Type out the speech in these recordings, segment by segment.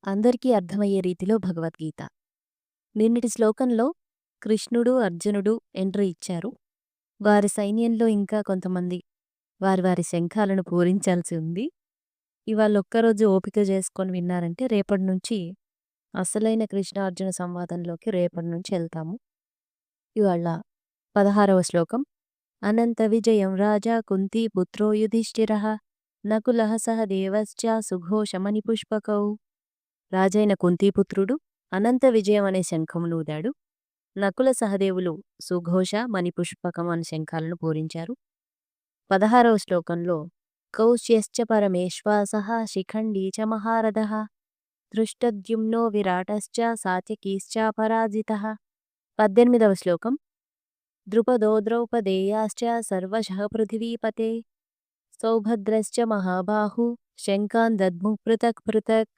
అందరికీ అర్థమయ్యే రీతిలో భగవద్గీత. నిన్నటి శ్లోకంలో కృష్ణుడు, అర్జునుడు ఎంట్రీ ఇచ్చారు. వారి సైన్యంలో ఇంకా కొంతమంది వారి వారి శంఖాలను పూరించాల్సి ఉంది. ఇవాళ ఒక్కరోజు ఓపిక చేసుకొని విన్నారంటే రేపటి నుంచి అసలైన కృష్ణార్జున సంవాదంలోకి రేపటి నుంచి వెళ్తాము. ఇవాళ 16వ శ్లోకం. అనంత విజయం రాజా కుంతీ పుత్రో యుధిష్ఠిరః నకులః సహ దేవశ్చ సుఘోషమణి పుష్పకౌ. రాజైన కుంతీపుత్రుడు అనంత విజయం అనే శంఖమును ఊదాడు. నకుల సహదేవులు సుఘోష మణిపుష్పకం అనే శంఖాలను పూరించారు. 16వ శ్లోకంలో కౌశ్యశ్చ పరమేశ్వాసః శిఖండీ చ మహారథః దృష్టద్యుమ్నో విరాటశ్చ సాత్యకీశ్చాపరాజితః. 18వ శ్లోకం. ద్రుపదో ద్రౌపదేయాశ్చ సర్వశః పృథివీపతే సౌభద్రశ్చ మహాబాహు శంఖాన్ దద్ముః పృథక్ పృథక్.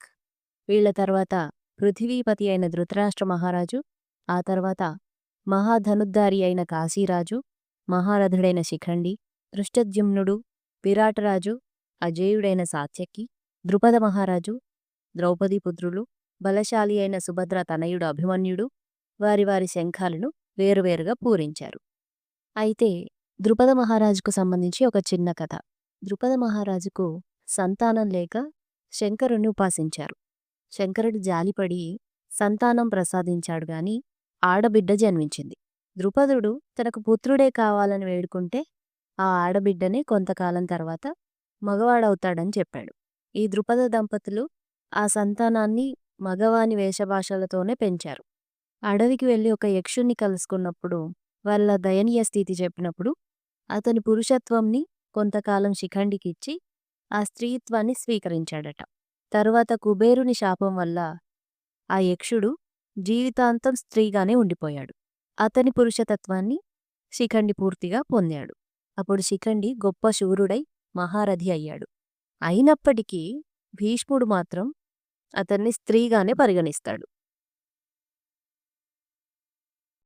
వీళ్ల తర్వాత పృథివీపతి అయిన ధృతరాష్ట్ర మహారాజు, ఆ తర్వాత మహాధనుద్ధారి అయిన కాశీరాజు, మహారథుడైన శిఖండి, దృష్టద్యుమ్నుడు, విరాటరాజు, అజేయుడైన సాత్యకి, ద్రుపద మహారాజు, ద్రౌపదీ పుత్రులు, బలశాలి అయిన సుభద్ర తనయుడు అభిమన్యుడు వారి వారి శంఖాలను వేరువేరుగా పూరించారు. అయితే ద్రుపద మహారాజుకు సంబంధించి ఒక చిన్న కథ. ద్రుపద మహారాజుకు సంతానం లేక శంకరుణ్ణి ఉపాసించారు. శంకరుడు జాలిపడి సంతానం ప్రసాదించాడు గాని ఆడబిడ్డ జన్మించింది. ద్రుపదుడు తనకు పుత్రుడే కావాలని వేడుకుంటే ఆ ఆడబిడ్డనే కొంతకాలం తర్వాత మగవాడవుతాడని చెప్పాడు. ఈ ద్రుపద దంపతులు ఆ సంతానాన్ని మగవాని వేషభాషలతోనే పెంచారు. అడవికి వెళ్ళి ఒక యక్షుణ్ణి కలుసుకున్నప్పుడు వాళ్ళ దయనీయ స్థితి చెప్పినప్పుడు అతని పురుషత్వంని కొంతకాలం శిఖండికిచ్చి ఆ స్త్రీత్వాన్ని స్వీకరించాడట. తరువాత కుబేరుని శాపం వల్ల ఆ యక్షుడు జీవితాంతం స్త్రీగానే ఉండిపోయాడు. అతని పురుషతత్వాన్ని శిఖండి పూర్తిగా పొందాడు. అప్పుడు శిఖండి గొప్ప శూరుడై మహారథి అయ్యాడు. అయినప్పటికీ భీష్ముడు మాత్రం అతన్ని స్త్రీగానే పరిగణిస్తాడు.